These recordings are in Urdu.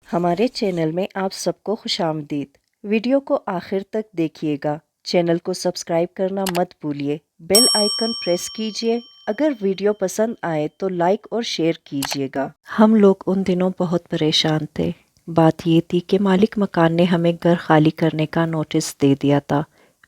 ہمارے چینل میں آپ سب کو خوش آمدید۔ ویڈیو کو آخر تک دیکھیے گا۔ چینل کو سبسکرائب کرنا مت بھولیے۔ بیل آئیکن پریس کیجیے۔ اگر ویڈیو پسند آئے تو لائک اور شیئر کیجیے گا۔ ہم لوگ ان دنوں بہت پریشان تھے۔ بات یہ تھی کہ مالک مکان نے ہمیں گھر خالی کرنے کا نوٹس دے دیا تھا۔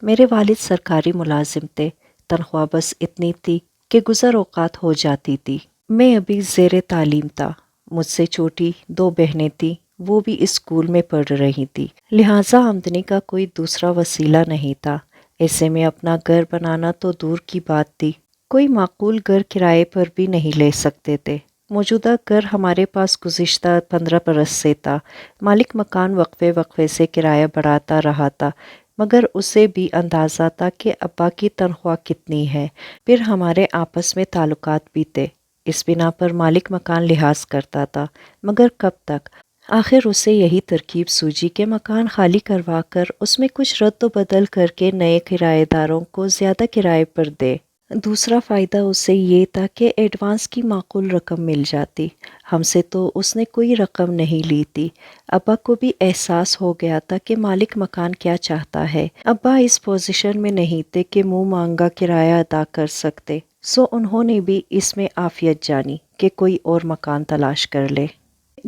میرے والد سرکاری ملازم تھے۔ تنخواہ بس اتنی تھی کہ گزر اوقات ہو جاتی تھی۔ میں ابھی زیر تعلیم تھا۔ مجھ سے چھوٹی 2 بہنیں تھیں، وہ بھی اسکول میں پڑھ رہی تھی، لہٰذا آمدنی کا کوئی دوسرا وسیلہ نہیں تھا۔ ایسے میں اپنا گھر بنانا تو دور کی بات تھی، کوئی معقول گھر کرائے پر بھی نہیں لے سکتے تھے۔ موجودہ گھر ہمارے پاس گزشتہ 15 برس سے تھا۔ مالک مکان وقفے وقفے سے کرایہ بڑھاتا رہا تھا، مگر اسے بھی اندازہ تھا کہ ابا کی تنخواہ کتنی ہے، پھر ہمارے آپس میں تعلقات بھی تھے۔ اس بنا پر مالک مکان لحاظ کرتا تھا، مگر کب تک؟ آخر اسے یہی ترکیب سوجی کہ مکان خالی کروا کر اس میں کچھ رد و بدل کر کے نئے کرایہ داروں کو زیادہ کرائے پر دے۔ دوسرا فائدہ اسے یہ تھا کہ ایڈوانس کی معقول رقم مل جاتی۔ ہم سے تو اس نے کوئی رقم نہیں لی تھی۔ ابا کو بھی احساس ہو گیا تھا کہ مالک مکان کیا چاہتا ہے۔ ابا اس پوزیشن میں نہیں تھے کہ منہ مانگا کرایہ ادا کر سکتے، سو انہوں نے بھی اس میں عافیت جانی کہ کوئی اور مکان تلاش کر لے۔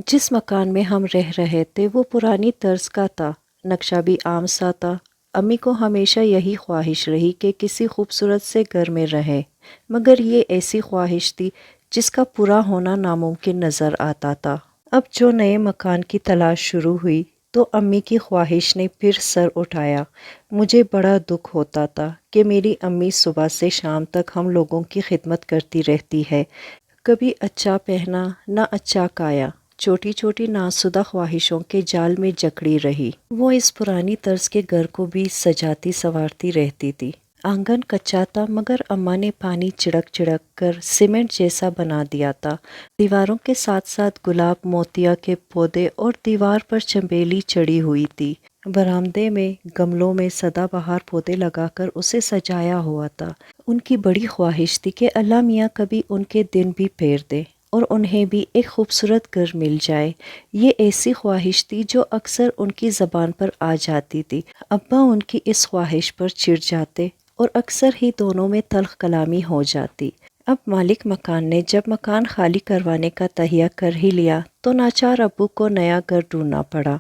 جس مکان میں ہم رہ رہے تھے وہ پرانی طرز کا تھا، نقشہ بھی عام سا تھا۔ امی کو ہمیشہ یہی خواہش رہی کہ کسی خوبصورت سے گھر میں رہے، مگر یہ ایسی خواہش تھی جس کا پورا ہونا ناممکن نظر آتا تھا۔ اب جو نئے مکان کی تلاش شروع ہوئی تو امی کی خواہش نے پھر سر اٹھایا۔ مجھے بڑا دکھ ہوتا تھا کہ میری امی صبح سے شام تک ہم لوگوں کی خدمت کرتی رہتی ہے، کبھی اچھا پہنا نہ اچھا کھایا، چھوٹی چھوٹی ناشدہ خواہشوں کے جال میں جکڑی رہی۔ وہ اس پرانی طرز کے گھر کو بھی سجاتی سنوارتی رہتی تھی۔ آنگن کچا تھا، مگر اماں نے پانی چھڑک چھڑک کر سیمنٹ جیسا بنا دیا تھا۔ دیواروں کے ساتھ ساتھ گلاب موتیا کے پودے اور دیوار پر چنبیلی چڑھی ہوئی تھی۔ برآمدے میں گملوں میں سدا بہار پودے لگا کر اسے سجایا ہوا تھا۔ ان کی بڑی خواہش تھی کہ اللہ میاں کبھی ان کے دن بھی پھیر دے اور انہیں بھی ایک خوبصورت گھر مل جائے۔ یہ ایسی خواہش تھی جو اکثر ان کی زبان پر آ جاتی تھی۔ ابا ان کی اس خواہش پر چڑ جاتے اور اکثر ہی دونوں میں تلخ کلامی ہو جاتی۔ اب مالک مکان نے جب مکان خالی کروانے کا تہیہ کر ہی لیا تو ناچار ابو کو نیا گھر ڈھونڈنا پڑا۔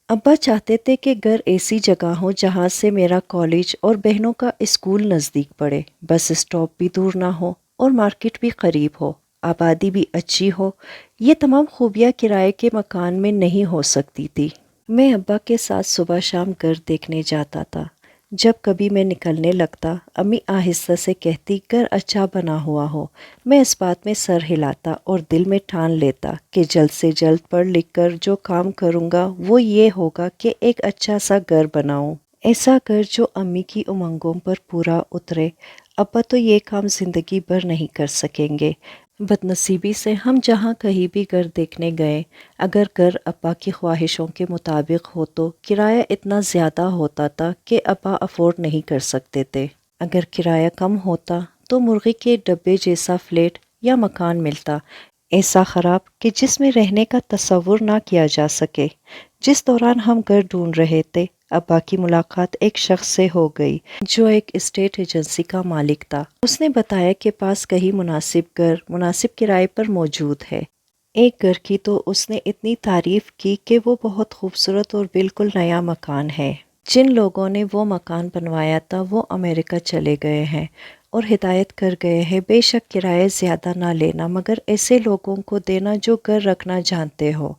ابا چاہتے تھے کہ گھر ایسی جگہ ہو جہاں سے میرا کالج اور بہنوں کا اسکول نزدیک پڑے، بس اسٹاپ بھی دور نہ ہو اور مارکیٹ بھی قریب ہو، آبادی بھی اچھی ہو۔ یہ تمام خوبیاں کرائے کے مکان میں نہیں ہو سکتی تھی۔ میں ابا کے ساتھ صبح شام گھر دیکھنے جاتا تھا۔ جب کبھی میں نکلنے لگتا، امی آہستہ سے کہتی گھر اچھا بنا ہوا ہو۔ میں اس بات میں سر ہلاتا اور دل میں ٹھان لیتا کہ جلد سے جلد پڑھ لکھ کر جو کام کروں گا وہ یہ ہوگا کہ ایک اچھا سا گھر بناؤں، ایسا گھر جو امی کی امنگوں پر پورا اترے۔ ابا تو یہ کام زندگی بھر نہیں کر سکیں گے۔ بدنصیبی سے ہم جہاں کہیں بھی گھر دیکھنے گئے، اگر گھر ابا کی خواہشوں کے مطابق ہو تو کرایہ اتنا زیادہ ہوتا تھا کہ ابا افورڈ نہیں کر سکتے تھے۔ اگر کرایہ کم ہوتا تو مرغی کے ڈبے جیسا فلیٹ یا مکان ملتا، ایسا خراب کہ جس میں رہنے کا تصور نہ کیا جا سکے۔ جس دوران ہم گھر ڈھونڈ رہے تھے، ابا کی ملاقات ایک شخص سے ہو گئی جو ایک اسٹیٹ ایجنسی کا مالک تھا۔ اس نے بتایا کہ پاس کہیں مناسب گھر مناسب کرائے پر موجود ہے۔ ایک گھر کی تو اس نے اتنی تعریف کی کہ وہ بہت خوبصورت اور بالکل نیا مکان ہے۔ جن لوگوں نے وہ مکان بنوایا تھا وہ امریکہ چلے گئے ہیں اور ہدایت کر گئے ہیں بے شک کرایہ زیادہ نہ لینا، مگر ایسے لوگوں کو دینا جو گھر رکھنا جانتے ہو۔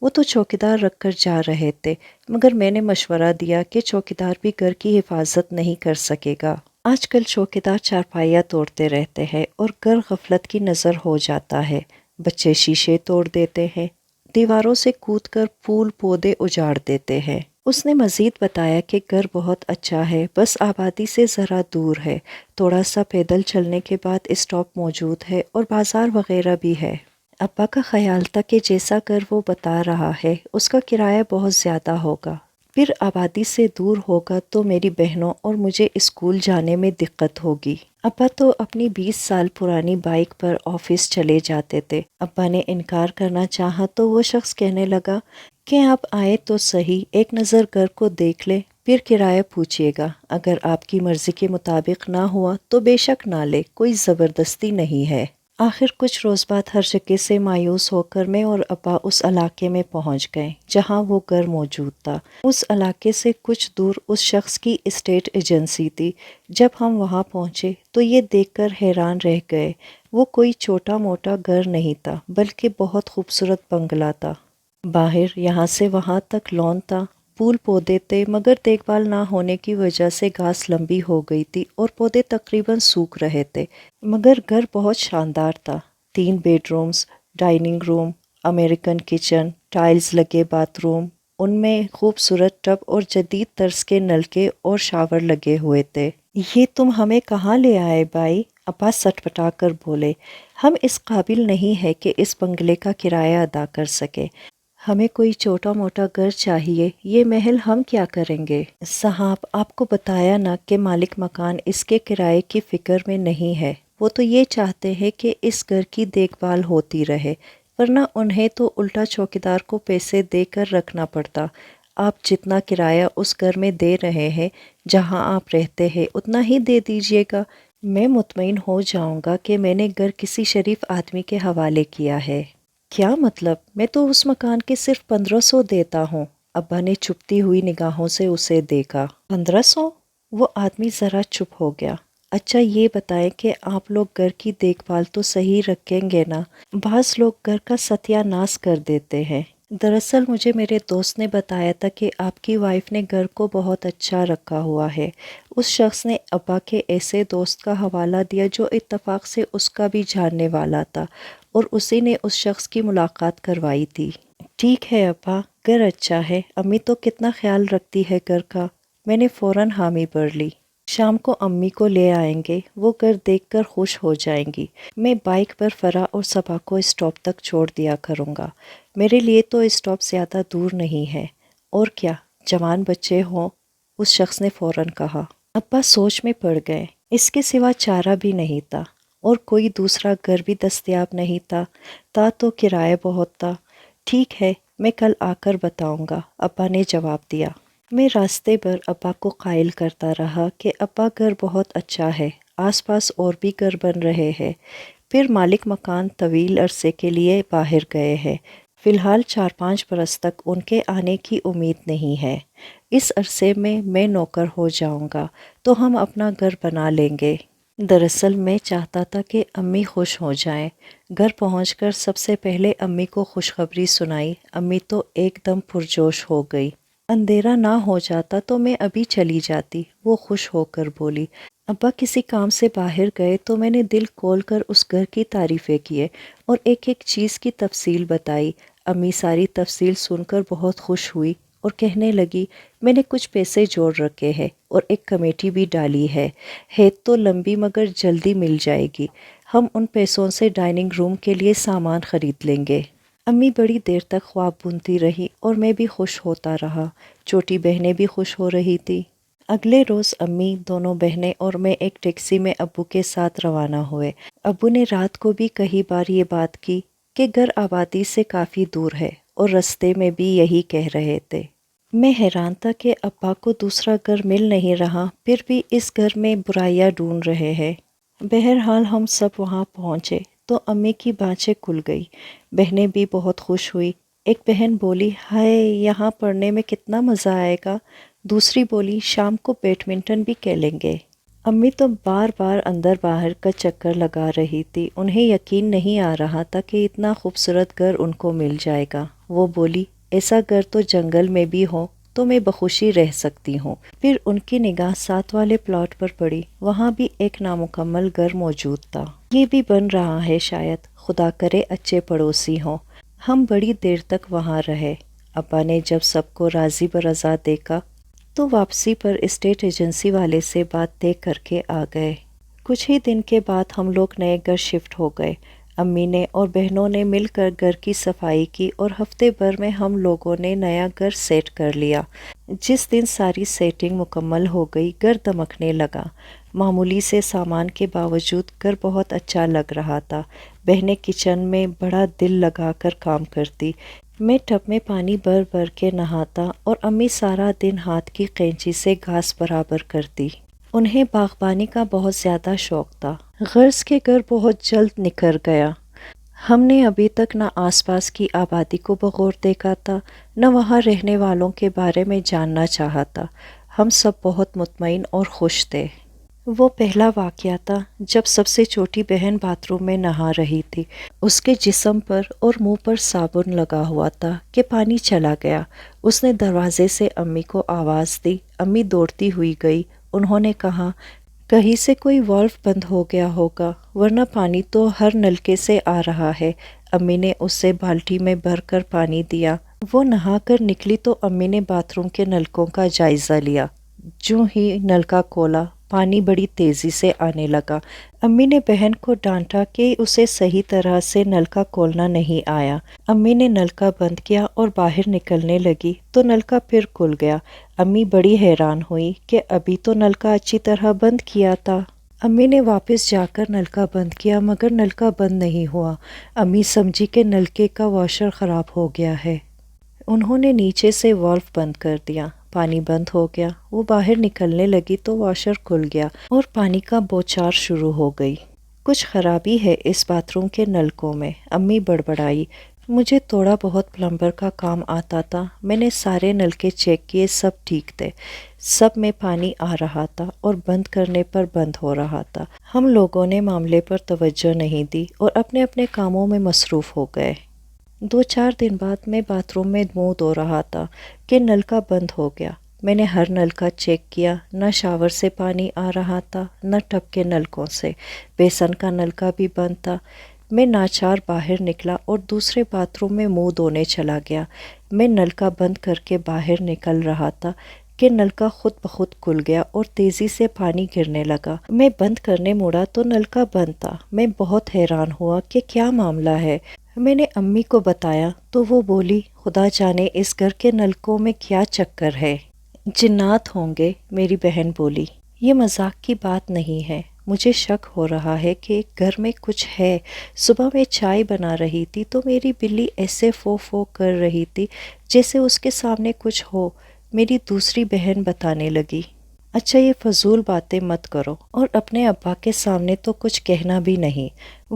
وہ تو چوکیدار رکھ کر جا رہے تھے، مگر میں نے مشورہ دیا کہ چوکیدار بھی گھر کی حفاظت نہیں کر سکے گا۔ آج کل چوکیدار چارپائیاں توڑتے رہتے ہیں اور گھر غفلت کی نظر ہو جاتا ہے۔ بچے شیشے توڑ دیتے ہیں، دیواروں سے کود کر پھول پودے اجاڑ دیتے ہیں۔ اس نے مزید بتایا کہ گھر بہت اچھا ہے، بس آبادی سے ذرا دور ہے، تھوڑا سا پیدل چلنے کے بعد اسٹاپ موجود ہے اور بازار وغیرہ بھی ہے۔ ابا کا خیال تھا کہ جیسا گھر وہ بتا رہا ہے اس کا کرایہ بہت زیادہ ہوگا، پھر آبادی سے دور ہوگا تو میری بہنوں اور مجھے اسکول جانے میں دقت ہوگی۔ ابا تو اپنی 20 سال پرانی بائک پر آفس چلے جاتے تھے۔ ابا نے انکار کرنا چاہا تو وہ شخص کہنے لگا کہ آپ آئے تو صحیح، ایک نظر گھر کو دیکھ لیں، پھر کرایہ پوچھیے گا۔ اگر آپ کی مرضی کے مطابق نہ ہوا تو بے شک نہ لے، کوئی زبردستی نہیں ہے۔ آخر کچھ روز بعد ہر جگہ سے مایوس ہو کر میں اور ابا اس علاقے میں پہنچ گئے جہاں وہ گھر موجود تھا۔ اس علاقے سے کچھ دور اس شخص کی اسٹیٹ ایجنسی تھی۔ جب ہم وہاں پہنچے تو یہ دیکھ کر حیران رہ گئے، وہ کوئی چھوٹا موٹا گھر نہیں تھا بلکہ بہت خوبصورت بنگلہ تھا۔ باہر یہاں سے وہاں تک لان تھا، پھول پودے تھے، مگر دیکھ بھال نہ ہونے کی وجہ سے گھاس لمبی ہو گئی تھی اور پودے تقریباً سوکھ رہے تھے، مگر گھر بہت شاندار تھا۔ 3 bedrooms, dining room, American kitchen, tiles لگے باتھ روم، ان میں خوبصورت ٹب اور جدید طرز کے نلکے اور شاور لگے ہوئے تھے۔ یہ تم ہمیں کہاں لے آئے بھائی؟ ابا سٹ پٹا کر بولے، ہم اس قابل نہیں ہے کہ اس بنگلے کا کرایہ ادا کر سکے، ہمیں کوئی چھوٹا موٹا گھر چاہیے، یہ محل ہم کیا کریں گے؟ صاحب آپ کو بتایا نا کہ مالک مکان اس کے کرائے کی فکر میں نہیں ہے، وہ تو یہ چاہتے ہیں کہ اس گھر کی دیکھ بھال ہوتی رہے، ورنہ انہیں تو الٹا چوکیدار کو پیسے دے کر رکھنا پڑتا۔ آپ جتنا کرایہ اس گھر میں دے رہے ہیں، جہاں آپ رہتے ہیں اتنا ہی دے دیجیے گا، میں مطمئن ہو جاؤں گا کہ میں نے گھر کسی شریف آدمی کے حوالے کیا ہے۔ کیا مطلب؟ میں تو اس مکان کے صرف 1500 دیتا ہوں۔ ابا نے چپتی ہوئی نگاہوں سے اسے دیکھا۔ 1500؟ وہ آدمی ذرا چپ ہو گیا۔ اچھا یہ بتائیں کہ آپ لوگ گھر کی دیکھ بھال تو صحیح رکھیں گے نا؟ بعض لوگ گھر کا ستیہ ناش کر دیتے ہیں۔ دراصل مجھے میرے دوست نے بتایا تھا کہ آپ کی وائف نے گھر کو بہت اچھا رکھا ہوا ہے۔ اس شخص نے ابا کے ایسے دوست کا حوالہ دیا جو اتفاق سے اس کا بھی جاننے والا تھا، اور اسی نے اس شخص کی ملاقات کروائی تھی۔ ٹھیک ہے ابا، گھر اچھا ہے، امی تو کتنا خیال رکھتی ہے گھر کا۔ میں نے فوراً حامی بھر لی۔ شام کو امی کو لے آئیں گے، وہ گھر دیکھ کر خوش ہو جائیں گی۔ میں بائک پر فرح اور صبا کو اسٹاپ تک چھوڑ دیا کروں گا، میرے لیے تو اسٹاپ زیادہ دور نہیں ہے۔ اور کیا جوان بچے ہوں، اس شخص نے فوراً کہا۔ ابا سوچ میں پڑ گئے، اس کے سوا چارہ بھی نہیں تھا، اور کوئی دوسرا گھر بھی دستیاب نہیں تھا تو کرایہ بہت تھا۔ ٹھیک ہے، میں کل آ کر بتاؤں گا، ابا نے جواب دیا۔ میں راستے بھر ابا کو قائل کرتا رہا کہ ابا گھر بہت اچھا ہے، آس پاس اور بھی گھر بن رہے ہیں۔ پھر مالک مکان طویل عرصے کے لیے باہر گئے ہیں، فی الحال 4-5 برس تک ان کے آنے کی امید نہیں ہے۔ اس عرصے میں نوکر ہو جاؤں گا تو ہم اپنا گھر بنا لیں گے۔ دراصل میں چاہتا تھا کہ امی خوش ہو جائیں۔ گھر پہنچ کر سب سے پہلے امی کو خوشخبری سنائی۔ امی تو ایک دم پرجوش ہو گئی۔ اندھیرا نہ ہو جاتا تو میں ابھی چلی جاتی، وہ خوش ہو کر بولی۔ ابا کسی کام سے باہر گئے تو میں نے دل کھول کر اس گھر کی تعریفیں کیے اور ایک ایک چیز کی تفصیل بتائی۔ امی ساری تفصیل سن کر بہت خوش ہوئی اور کہنے لگی، میں نے کچھ پیسے جوڑ رکھے ہیں اور ایک کمیٹی بھی ڈالی ہے تو لمبی مگر جلدی مل جائے گی، ہم ان پیسوں سے ڈائننگ روم کے لیے سامان خرید لیں گے۔ امی بڑی دیر تک خواب بنتی رہی اور میں بھی خوش ہوتا رہا، چھوٹی بہنیں بھی خوش ہو رہی تھی۔ اگلے روز امی، دونوں بہنیں اور میں ایک ٹیکسی میں ابو کے ساتھ روانہ ہوئے۔ ابو نے رات کو بھی کئی بار یہ بات کی کہ گھر آبادی سے کافی دور ہے، اور رستے میں بھی یہی کہہ رہے تھے۔ میں حیران تھا کہ ابا کو دوسرا گھر مل نہیں رہا، پھر بھی اس گھر میں برائیاں ڈھونڈ رہے ہیں۔ بہرحال ہم سب وہاں پہنچے تو امی کی بانچیں کھل گئی، بہنیں بھی بہت خوش ہوئی۔ ایک بہن بولی، ہائے یہاں پڑھنے میں کتنا مزہ آئے گا، دوسری بولی، شام کو بیڈمنٹن بھی کھیلیں گے۔ امی تو بار بار اندر باہر کا چکر لگا رہی تھی، انہیں یقین نہیں آ رہا تھا کہ اتنا خوبصورت گھر ان کو مل جائے گا۔ وہ بولی، ایسا گھر تو جنگل میں بھی ہو تو میں بخوشی رہ سکتی ہوں۔ پھر ان کی نگاہ ساتھ والے پلاٹ پر پڑی، وہاں بھی ایک نامکمل گھر موجود تھا۔ یہ بھی بن رہا ہے شاید، خدا کرے اچھے پڑوسی ہوں۔ ہم بڑی دیر تک وہاں رہے۔ ابا نے جب سب کو راضی برضا دیکھا تو واپسی پر اسٹیٹ ایجنسی والے سے بات طے کر کے آ گئے۔ کچھ ہی دن کے بعد ہم لوگ نئے گھر شفٹ ہو گئے۔ امی نے اور بہنوں نے مل کر گھر کی صفائی کی اور ہفتے بھر میں ہم لوگوں نے نیا گھر سیٹ کر لیا۔ جس دن ساری سیٹنگ مکمل ہو گئی، گھر دمکنے لگا۔ معمولی سے سامان کے باوجود گھر بہت اچھا لگ رہا تھا۔ بہنیں کچن میں بڑا دل لگا کر کام کرتی، میں ٹب میں پانی بھر بھر کے نہاتا اور امی سارا دن ہاتھ کی قینچی سے گھاس برابر کرتی۔ انہیں باغبانی کا بہت زیادہ شوق تھا۔ غرض کے گھر بہت جلد نکھر گیا۔ ہم نے ابھی تک نہ آس پاس کی آبادی کو بغور دیکھا تھا، نہ وہاں رہنے والوں کے بارے میں جاننا چاہا تھا۔ ہم سب بہت مطمئن اور خوش تھے۔ وہ پہلا واقعہ تھا جب سب سے چھوٹی بہن باتھ روم میں نہا رہی تھی۔ اس کے جسم پر اور منہ پر صابن لگا ہوا تھا کہ پانی چلا گیا۔ اس نے دروازے سے امی کو آواز دی۔ امی دوڑتی ہوئی گئی۔ انہوں نے کہا، کہیں سے کوئی والو بند ہو گیا ہوگا، ورنہ پانی تو ہر نلکے سے آ رہا ہے۔ امی نے اسے بالٹی میں بھر کر پانی دیا۔ وہ نہا کر نکلی تو امی نے باتھ روم کے نلکوں کا جائزہ لیا۔ جوں ہی نلکا کھولا، پانی بڑی تیزی سے آنے لگا۔ امی نے بہن کو ڈانٹا کہ اسے صحیح طرح سے نلکا کھولنا نہیں آیا۔ امی نے نلکا بند کیا اور باہر نکلنے لگی تو نلکا پھر کھل گیا۔ امی بڑی حیران ہوئی کہ ابھی تو نلکا اچھی طرح بند کیا تھا۔ امی نے واپس جا کر نلکا بند کیا مگر نلکا بند نہیں ہوا۔ امی سمجھی کہ نلکے کا واشر خراب ہو گیا ہے۔ انہوں نے نیچے سے والو بند کر دیا۔ پانی بند ہو گیا۔ وہ باہر نکلنے لگی تو واشر کھل گیا اور پانی کا بوچھار شروع ہو گئی۔ کچھ خرابی ہے اس باتھ روم کے نلکوں میں، امی بڑبڑائی۔ مجھے تھوڑا بہت پلمبر کا کام آتا تھا۔ میں نے سارے نلکے چیک کیے، سب ٹھیک تھے۔ سب میں پانی آ رہا تھا اور بند کرنے پر بند ہو رہا تھا۔ ہم لوگوں نے معاملے پر توجہ نہیں دی اور اپنے اپنے کاموں میں مصروف ہو گئے۔ 2-4 دن بعد میں باتھ روم میں منہ دھو رہا تھا کہ نلکا بند ہو گیا۔ میں نے ہر نلکا چیک کیا، نہ شاور سے پانی آ رہا تھا نہ ٹب کے نلکوں سے۔ بیسن کا نلکا بھی بند تھا۔ میں ناچار باہر نکلا اور دوسرے باتھ روم میں منہ دھونے چلا گیا۔ میں نلکا بند کر کے باہر نکل رہا تھا کہ نلکا خود بخود کھل گیا اور تیزی سے پانی گرنے لگا۔ میں بند کرنے مڑا تو نلکا بند تھا۔ میں بہت حیران ہوا کہ کیا معاملہ ہے۔ میں نے امی کو بتایا تو وہ بولی، خدا جانے اس گھر کے نلکوں میں کیا چکر ہے۔ جنات ہوں گے، میری بہن بولی۔ یہ مذاق کی بات نہیں ہے، مجھے شک ہو رہا ہے کہ گھر میں کچھ ہے۔ صبح میں چائے بنا رہی تھی تو میری بلی ایسے فو فو کر رہی تھی جیسے اس کے سامنے کچھ ہو۔ میری دوسری بہن بتانے لگی، اچھا یہ فضول باتیں مت کرو، اور اپنے ابا کے سامنے تو کچھ کہنا بھی نہیں،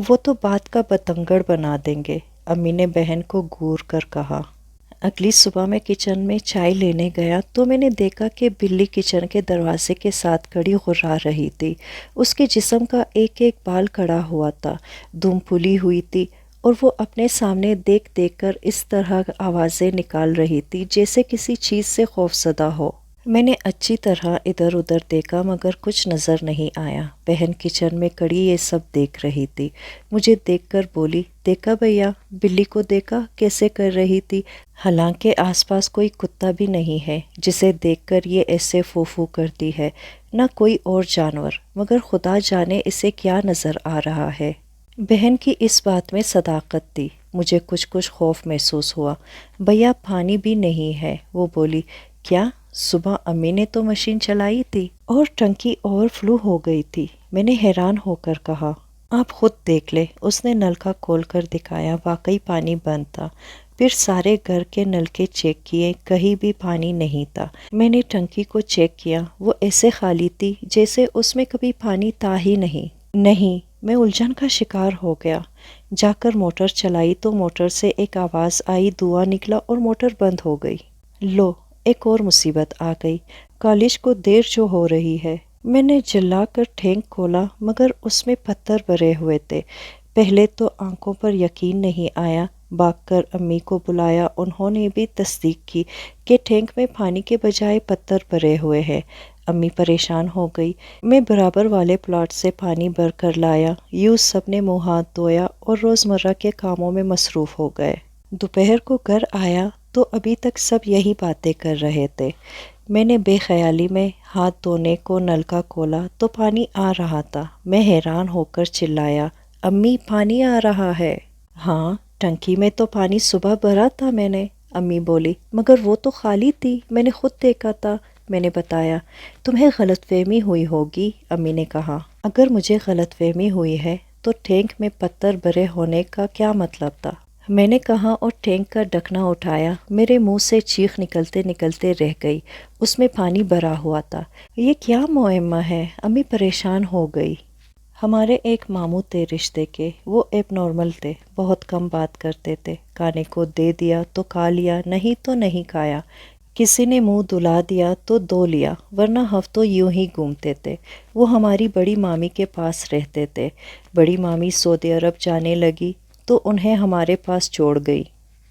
وہ تو بات کا بتنگڑ بنا دیں گے۔ امی نے بہن کو گور کر کہا۔ اگلی صبح میں کچن میں چائے لینے گیا تو میں نے دیکھا کہ بلی کچن کے دروازے کے ساتھ کھڑی غرا رہی تھی۔ اس کے جسم کا ایک ایک بال کھڑا ہوا تھا، دم پھلی ہوئی تھی، اور وہ اپنے سامنے دیکھ دیکھ کر اس طرح آوازیں نکال رہی تھی جیسے کسی چیز سے خوفزدہ ہو۔ میں نے اچھی طرح ادھر ادھر دیکھا مگر کچھ نظر نہیں آیا۔ بہن کچن میں کڑی یہ سب دیکھ رہی تھی۔ مجھے دیکھ کر بولی، دیکھا بھیا، بلی کو دیکھا کیسے کر رہی تھی؟ حالانکہ آس پاس کوئی کتا بھی نہیں ہے جسے دیکھ کر یہ ایسے فو فو کرتی ہے، نہ کوئی اور جانور، مگر خدا جانے اسے کیا نظر آ رہا ہے۔ بہن کی اس بات میں صداقت تھی۔ مجھے کچھ خوف محسوس ہوا۔ بھیا پانی بھی نہیں ہے، وہ بولی۔ کیا؟ صبح امی نے تو مشین چلائی تھی اور ٹنکی اوور فلو ہو گئی تھی۔ میں نے حیران ہو کر کہا، آپ خود دیکھ لیں۔ اس نے نلکا کھول کر دکھایا، واقعی پانی بند تھا۔ پھر سارے گھر کے نلکے چیک کیے، کہیں بھی پانی نہیں تھا۔ میں نے ٹنکی کو چیک کیا، وہ ایسے خالی تھی جیسے اس میں کبھی پانی تھا ہی نہیں۔ میں الجھن کا شکار ہو گیا۔ جا کر موٹر چلائی تو موٹر سے ایک آواز آئی، دھواں نکلا اور موٹر بند ہو گئی۔ لو، ایک اور مصیبت آ گئی، کالج کو دیر جو ہو رہی ہے۔ میں نے جلا کر ٹینک کھولا مگر اس میں پتھر بھرے ہوئے تھے۔ پہلے تو آنکھوں پر یقین نہیں آیا، بھاگ کر امی کو بلایا، انہوں نے بھی تصدیق کی کہ ٹینک میں پانی کے بجائے پتھر بھرے ہوئے ہیں۔ امی پریشان ہو گئی۔ میں برابر والے پلاٹ سے پانی بھر کر لایا۔ یوں سب نے منہ ہاتھ دھویا اور روزمرہ کے کاموں میں مصروف ہو گئے۔ دوپہر کو گھر آیا تو ابھی تک سب یہی باتیں کر رہے تھے۔ میں نے بے خیالی میں ہاتھ دھونے کو نلکا کھولا تو پانی آ رہا تھا۔ میں حیران ہو کر چلایا، امی پانی آ رہا ہے۔ ہاں، ٹنکی میں تو پانی صبح بھرا تھا میں نے، امی بولی، مگر وہ تو خالی تھی، میں نے خود دیکھا تھا۔ میں نے بتایا، تمہیں غلط فہمی ہوئی ہوگی، امی نے کہا۔ اگر مجھے غلط فہمی ہوئی ہے تو ٹینک میں پتھر بھرے ہونے کا کیا مطلب تھا؟ میں نے کہا اور ٹینک کا ڈھکنا اٹھایا۔ میرے منہ سے چیخ نکلتے نکلتے رہ گئی، اس میں پانی بھرا ہوا تھا۔ یہ کیا معمہ ہے؟ امی پریشان ہو گئی۔ ہمارے ایک ماموں تھے رشتے کے، وہ ایب نارمل تھے، بہت کم بات کرتے تھے، کھانے کو دے دیا تو کھا لیا، نہیں تو نہیں کھایا، کسی نے منہ دھلا دیا تو دھو لیا، ورنہ ہفتوں یوں ہی گھومتے تھے۔ وہ ہماری بڑی مامی کے پاس رہتے تھے۔ بڑی مامی سعودی عرب جانے لگی تو انہیں ہمارے پاس چھوڑ گئی۔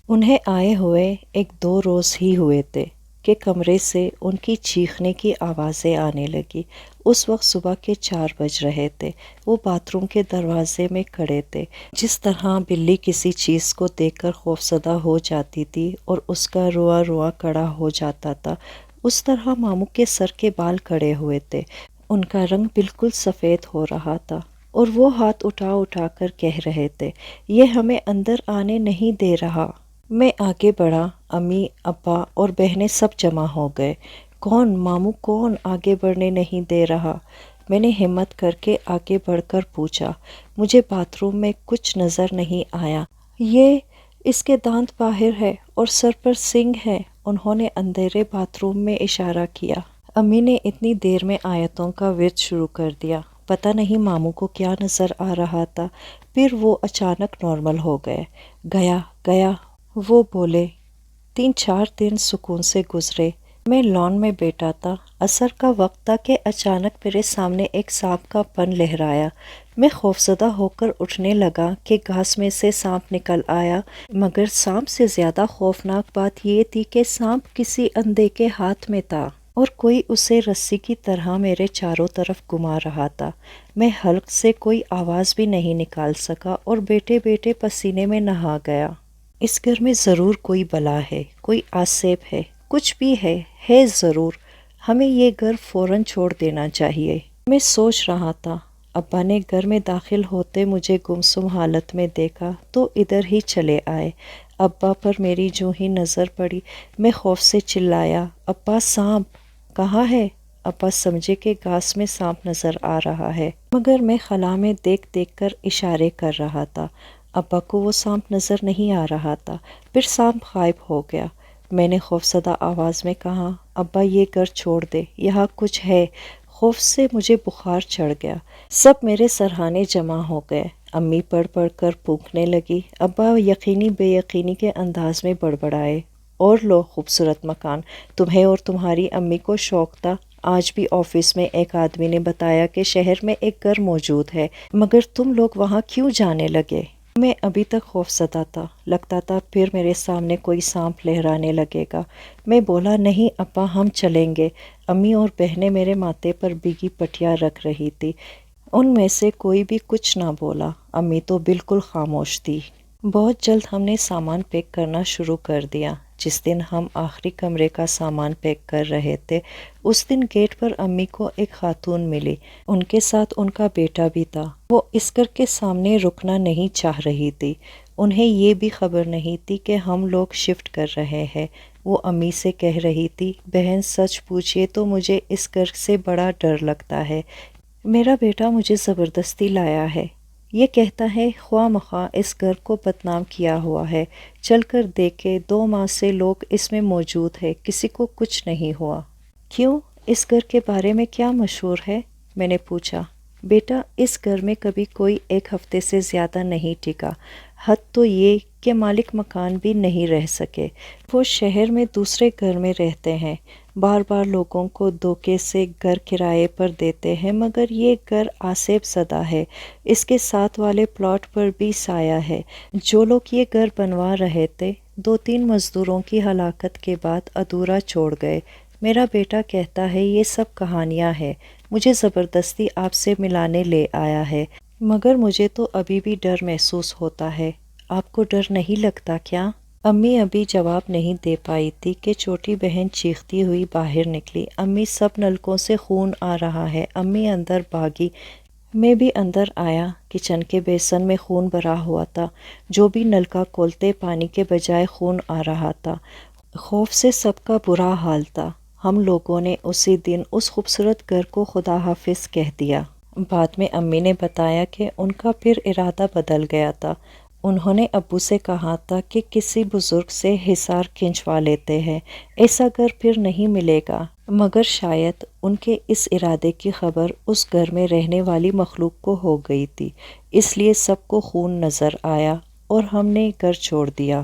انہیں آئے ہوئے 1-2 روز ہی ہوئے تھے کہ کمرے سے ان کی چیخنے کی آوازیں آنے لگی۔ اس وقت صبح کے 4 بج رہے تھے۔ وہ باتھ روم کے دروازے میں کھڑے تھے۔ جس طرح بلی کسی چیز کو دیکھ کر خوفزدہ ہو جاتی تھی اور اس کا رواں رواں کھڑا ہو جاتا تھا، اس طرح ماموں کے سر کے بال کھڑے ہوئے تھے۔ ان کا رنگ بالکل سفید ہو رہا تھا اور وہ ہاتھ اٹھا اٹھا کر کہہ رہے تھے، یہ ہمیں اندر آنے نہیں دے رہا۔ میں آگے بڑھا، امی، ابا اور بہنیں سب جمع ہو گئے۔ کون ماموں؟ کون آگے بڑھنے نہیں دے رہا؟ میں نے ہمت کر کے آگے بڑھ کر پوچھا۔ مجھے باتھ روم میں کچھ نظر نہیں آیا۔ یہ اس کے دانت باہر ہے اور سر پر سنگ ہے۔ انہوں نے اندھیرے باتھ روم میں اشارہ کیا۔ امی نے اتنی دیر میں آیتوں کا ورد شروع کر دیا۔ پتہ نہیں ماموں کو کیا نظر آ رہا تھا، پھر وہ اچانک نارمل ہو گئے۔ گیا گیا وہ بولے۔ 3-4 دن سکون سے گزرے۔ میں لان میں بیٹھا تھا۔ عصر کا وقت تھا کہ اچانک میرے سامنے ایک سانپ کا پن لہرایا۔ میں خوفزدہ ہو کر اٹھنے لگا کہ گھاس میں سے سانپ نکل آیا، مگر سانپ سے زیادہ خوفناک بات یہ تھی کہ سانپ کسی اندھے کے ہاتھ میں تھا اور کوئی اسے رسی کی طرح میرے چاروں طرف گھما رہا تھا۔ میں حلق سے کوئی آواز بھی نہیں نکال سکا اور بیٹھے بیٹھے پسینے میں نہا گیا۔ اس گھر میں ضرور کوئی بلا ہے، کوئی آسیب ہے، کچھ بھی ہے ضرور۔ ہمیں یہ گھر فوراً چھوڑ دینا چاہیے۔ میں سوچ رہا تھا۔ ابا نے گھر میں داخل ہوتے مجھے گمسم حالت میں دیکھا تو ادھر ہی چلے آئے۔ ابا پر میری جوں ہی نظر پڑی، میں خوف سے چلایا، ابا سانپ! کہاں ہے؟ ابا سمجھے کہ گھاس میں سانپ نظر آ رہا ہے، مگر میں خلا میں دیکھ دیکھ کر اشارے کر رہا تھا۔ ابا کو وہ سانپ نظر نہیں آ رہا تھا۔ پھر سانپ غائب ہو گیا۔ میں نے خوفزدہ آواز میں کہا، ابا یہ گھر چھوڑ دے، یہاں کچھ ہے۔ خوف سے مجھے بخار چڑھ گیا۔ سب میرے سرہانے جمع ہو گئے۔ امی پڑھ پڑھ کر پھونکنے لگی۔ ابا یقینی بے یقینی کے انداز میں بڑبڑائے، اور لو خوبصورت مکان! تمہیں اور تمہاری امی کو شوق تھا۔ آج بھی آفس میں ایک آدمی نے بتایا کہ شہر میں ایک گھر موجود ہے، مگر تم لوگ وہاں کیوں جانے لگے؟ میں ابھی تک خوفزدہ تھا، لگتا تھا پھر میرے سامنے کوئی سانپ لہرانے لگے گا۔ میں بولا، نہیں ابا، ہم چلیں گے۔ امی اور بہنیں میرے ماتھے پر بھیگی پٹیاں رکھ رہی تھی۔ ان میں سے کوئی بھی کچھ نہ بولا۔ امی تو بالکل خاموش تھی۔ بہت جلد ہم نے سامان پیک کرنا شروع کر دیا۔ جس دن ہم آخری کمرے کا سامان پیک کر رہے تھے، اس دن گیٹ پر امی کو ایک خاتون ملی۔ ان کے ساتھ ان کا بیٹا بھی تھا۔ وہ اس گھر کے سامنے رکنا نہیں چاہ رہی تھی۔ انہیں یہ بھی خبر نہیں تھی کہ ہم لوگ شفٹ کر رہے ہیں۔ وہ امی سے کہہ رہی تھی، بہن سچ پوچھئے تو مجھے اس گھر سے بڑا ڈر لگتا ہے۔ میرا بیٹا مجھے زبردستی لایا ہے۔ یہ کہتا ہے خواہ مخواہ اس گھر کو بدنام کیا ہوا ہے۔ چل کر دیکھے، 2 ماہ سے لوگ اس میں موجود ہیں، کسی کو کچھ نہیں ہوا۔ کیوں؟ اس گھر کے بارے میں کیا مشہور ہے؟ میں نے پوچھا۔ بیٹا، اس گھر میں کبھی کوئی 1 ہفتے سے زیادہ نہیں ٹکا۔ حد تو یہ کہ مالک مکان بھی نہیں رہ سکے۔ وہ شہر میں دوسرے گھر میں رہتے ہیں، بار بار لوگوں کو دھوکے سے گھر کرائے پر دیتے ہیں، مگر یہ گھر آسیب زدہ ہے۔ اس کے ساتھ والے پلاٹ پر بھی سایہ ہے۔ جو لوگ یہ گھر بنوا رہے تھے، 2-3 مزدوروں کی ہلاکت کے بعد ادھورا چھوڑ گئے۔ میرا بیٹا کہتا ہے یہ سب کہانیاں ہیں، مجھے زبردستی آپ سے ملانے لے آیا ہے، مگر مجھے تو ابھی بھی ڈر محسوس ہوتا ہے۔ آپ کو ڈر نہیں لگتا کیا؟ امی ابھی جواب نہیں دے پائی تھی کہ چھوٹی بہن چیختی ہوئی باہر نکلی، امی سب نلکوں سے خون آ رہا ہے۔ امی اندر بھاگی، میں بھی اندر آیا۔ کچن کے بیسن میں خون بھرا ہوا تھا۔ جو بھی نلکا کھولتے پانی کے بجائے خون آ رہا تھا۔ خوف سے سب کا برا حال تھا۔ ہم لوگوں نے اسی دن اس خوبصورت گھر کو خدا حافظ کہہ دیا۔ بعد میں امی نے بتایا کہ ان کا پھر ارادہ بدل گیا تھا۔ انہوں نے ابو سے کہا تھا کہ کسی بزرگ سے حصار کھنچوا لیتے ہیں، ایسا گھر پھر نہیں ملے گا، مگر شاید ان کے اس ارادے کی خبر اس گھر میں رہنے والی مخلوق کو ہو گئی تھی، اس لیے سب کو خون نظر آیا اور ہم نے گھر چھوڑ دیا۔